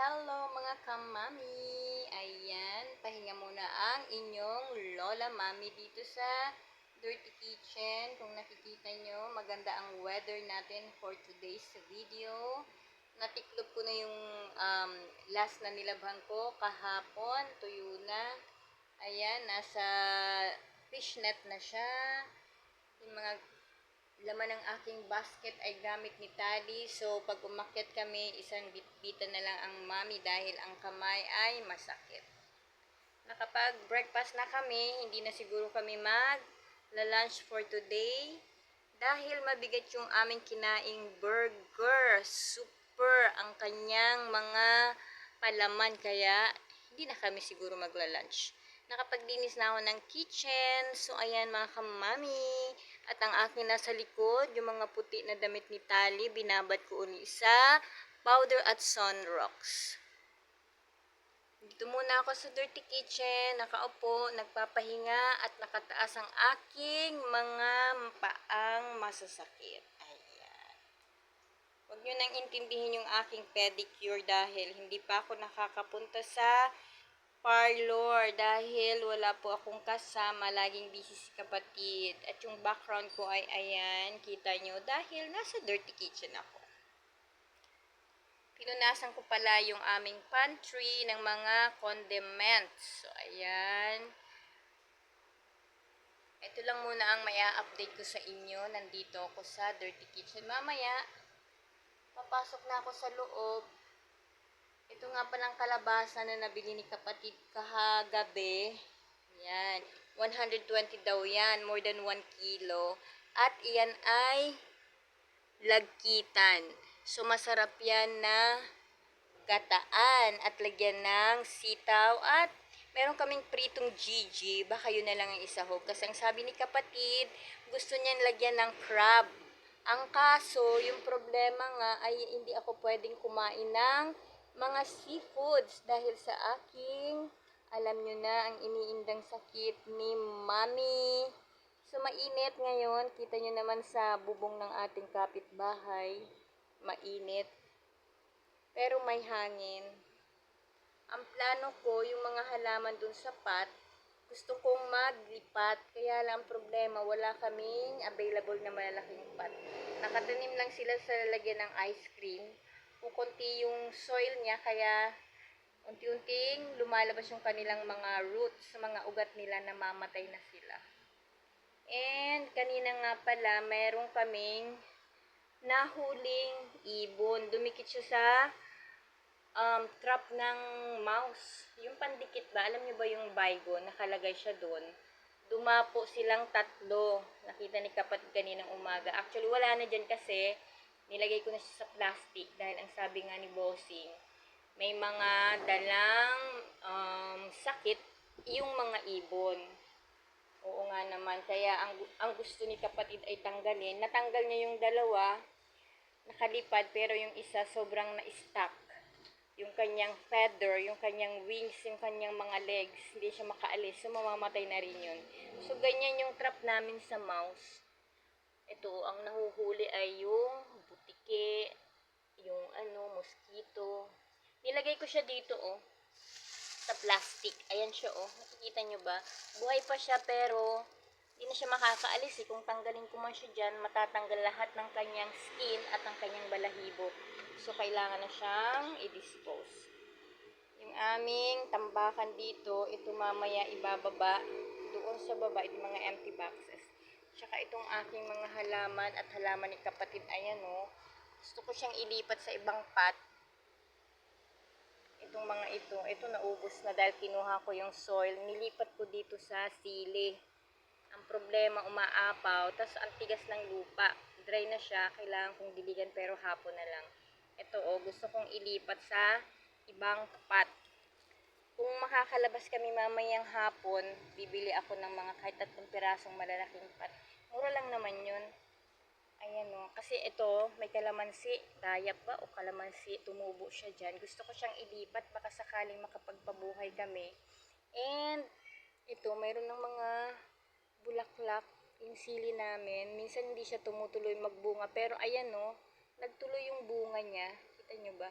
Hello mga kamami! Ayan, pahinga muna ang inyong lola mami dito sa Dirty Kitchen. Kung nakikita nyo, maganda ang weather natin for today's video. Natiklop ko na yung last na nilabhan ko kahapon, tuyo na. Ayan, nasa fishnet na siya. Yung mga laman ng aking basket ay gamit ni Tali. So, pag umakyat kami, isang bitbitan na lang ang mami dahil ang kamay ay masakit. Nakapag-breakfast na kami, hindi na siguro kami mag-lunch for today. Dahil mabigat yung aming kinaing burger. Super ang kanyang mga palaman, kaya hindi na kami siguro magla-lunch. Nakapaglinis na ako ng kitchen. So, ayan mga kamami. At ang akin nasa likod, yung mga puti na damit ni Tali, binabad ko uli sa powder at sunrocks. Dito muna ako sa Dirty Kitchen, nakaupo, nagpapahinga at nakataas ang aking mga paang masasakit. Ayan. Huwag nyo nang intindihin yung aking pedicure dahil hindi pa ako nakakapunta sa parlor dahil wala po akong kasama, laging busy si kapatid. At yung background ko ay ayan, kita nyo, dahil nasa Dirty Kitchen ako. Pinunasan ko pala yung aming pantry ng mga condiments. So, ayan. Ito lang muna ang maya-update ko sa inyo. Nandito ako sa Dirty Kitchen. Mamaya, papasok na ako sa loob. Ito nga palang kalabasa na nabili ni kapatid kahagabi. Yan. 120 daw yan. More than 1 kilo. At iyan ay lagkitan. So, masarap yan na gataan at lagyan ng sitaw at meron kaming pritong Gigi. Baka yun na lang ang isahog. Kasi ang sabi ni kapatid, gusto niyan lagyan ng crab. Ang kaso, yung problema nga ay hindi ako pwedeng kumain ng mga seafoods dahil sa aking, alam nyo na, ang iniindang sakit ni Mami. So, mainit ngayon. Kita nyo naman sa bubong ng ating kapitbahay. Mainit. Pero may hangin. Ang plano ko, yung mga halaman dun sa pot, gusto kong maglipat. Kaya lang problema, wala kaming available na malalaking pot. Nakatanim lang sila sa lalagyan ng ice cream. Kukunti yung soil niya, kaya unti-unting lumalabas yung kanilang mga roots, mga ugat nila, namamatay na sila. And kanina nga pala, mayroon kaming nahuling ibon. Dumikit siya sa trap ng mouse. Yung pandikit ba? Alam niyo ba yung Baygon? Nakalagay siya doon. Dumapo silang tatlo. Nakita ni kapatid kaninang umaga. Actually, wala na dyan kasi nilagay ko na siya sa plastic dahil ang sabi nga ni Bossing, may mga dalang sakit yung mga ibon. Oo nga naman. Kaya ang gusto ni kapatid ay tanggalin. Natanggal niya yung dalawa, nakalipad, pero yung isa sobrang na-stuck. Yung kanyang feather, yung kanyang wings, yung kanyang mga legs, hindi siya makaalis. So, mamamatay na rin yun. So, ganyan yung trap namin sa mouse. Ito, ang nahuhuli ay yung butike, yung mosquito. Nilagay ko siya dito, sa plastic. Ayan siya, Nakikita nyo ba? Buhay pa siya, pero hindi na siya makakaalis, Kung tanggalin ko man siya dyan, matatanggal lahat ng kanyang skin at ang kanyang balahibo. So, kailangan na siyang i-dispose. Yung aming tambakan dito, ito mamaya ibababa doon sa baba, itong mga empty boxes. Tsaka itong aking mga halaman at halaman ni kapatid, ayan Gusto ko siyang ilipat sa ibang pot. Itong mga ito naubos na dahil kinuha ko yung soil. Nilipat ko dito sa sili. Ang problema, umaapaw, tas ang tigas ng lupa. Dry na siya, kailangan kong diligan pero hapon na lang. Ito gusto kong ilipat sa ibang pot. Kung makakalabas kami mamayang hapon, bibili ako ng mga kahit 3 pirasong malalaking pot. Mura lang naman yun. Ayan kasi ito, may kalamansi. Dayap ba o kalamansi? Tumubo siya dyan. Gusto ko siyang ilipat, baka sakaling makapagpabuhay kami. And, ito, mayroon ng mga bulaklak, yung sili namin. Minsan hindi siya tumutuloy magbunga. Pero ayan nagtuloy yung bunga niya. Kita nyo ba?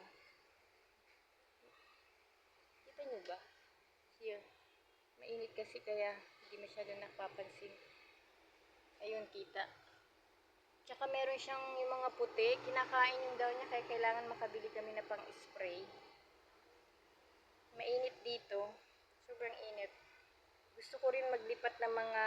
Kita nyo ba? Here. Mainit kasi kaya hindi masyado napapansin. Ayun, kita. Tsaka meron siyang yung mga puti. Kinakain yung daw niya kaya kailangan makabili kami na pang spray. Mainit dito. Sobrang init. Gusto ko rin maglipat ng mga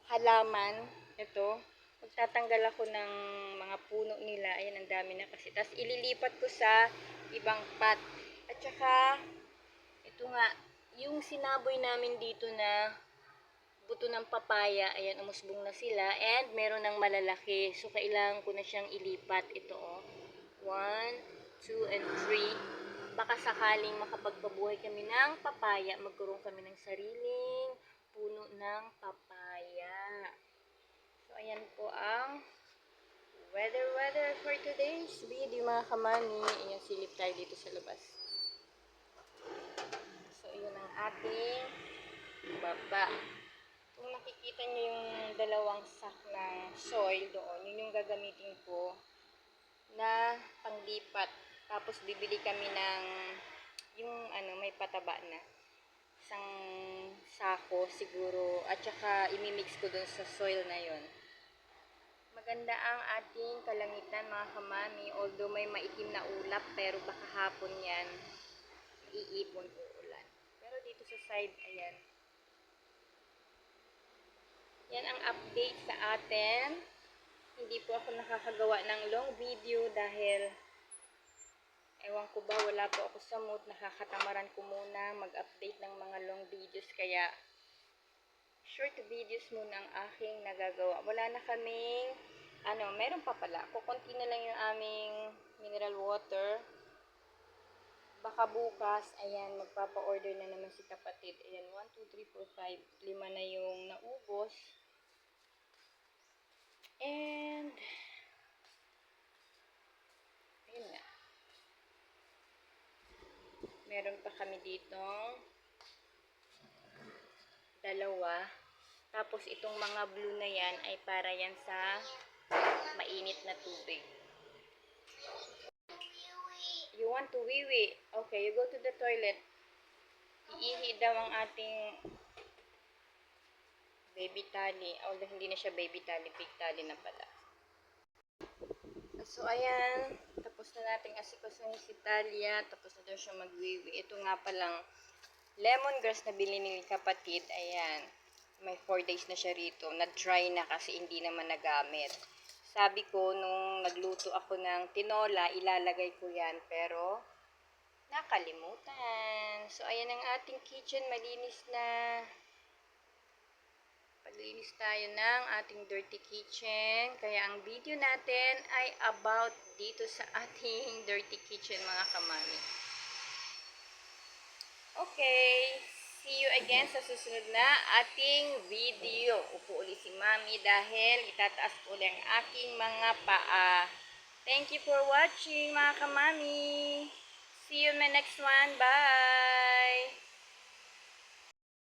halaman. Ito. Magtatanggal ako ng mga puno nila. Ayan, ang dami na kasi. Tapos ililipat ko sa ibang pot. At saka, ito nga, yung sinaboy namin dito na buto ng papaya, ayan, umusbong na sila. And meron ng malalaki. So, kailangan ko na siyang ilipat. Ito, oh. 1, 2, and 3. Baka sakaling makapagpabuhay kami ng papaya, magkaroon kami ng sariling puno ng papaya. So, ayan po ang weather for today's video, mga kamani. Ayan, silip tayo dito sa labas. So, yun ang ating baba. Kung nakikita nyo yung dalawang sack ng soil doon, yun yung gagamitin ko na panglipat. Tapos bibili kami ng yung may pataba na isang sako siguro, at saka imimix ko dun sa soil na yon. Maganda ang ating kalangitan, mga kamami, although may maitim na ulap, pero baka hapon yan iipon o ulan. Pero dito sa side, ayan, yan ang update sa atin. Hindi po ako nakakagawa ng long video dahil ewan ko ba, wala po ako sa mood. Nakakatamaran ko muna mag-update ng mga long videos, kaya short videos muna ang aking nagagawa. Wala na kaming meron pa pala. Kukunti na lang yung aming mineral water. Baka bukas, ayan, magpapa-order na naman si kapatid. Ayan, 1, 2, 3, 4, 5. 5 na yung naubos. And, ayun nga. Meron pa kami ditong dalawa. Tapos, itong mga blue na yan ay para yan sa mainit na tubig. You want to wee-wee? Okay, you go to the toilet. Iihi daw ang ating baby tali. Although hindi na siya baby tali, pig tali na pala. So, ayan. Tapos na natin asikusin si Talia. Tapos na daw siya mag-wee-wee. Ito nga palang lemongrass na bili ni kapatid. Ayan. May 4 days na siya rito. Na-dry na kasi hindi naman nagamit. Sabi ko, nung nagluto ako ng tinola, ilalagay ko yan. Pero, nakalimutan. So, ayan ang ating kitchen. Malinis na. Paglinis tayo ng ating dirty kitchen. Kaya ang video natin ay about dito sa ating dirty kitchen, mga kamami. Okay. See you again sa susunod na ating video. Upo ulit si Mami dahil itataas ko ulit ang aking mga paa. Thank you for watching, mga kamami. See you in my next one. Bye!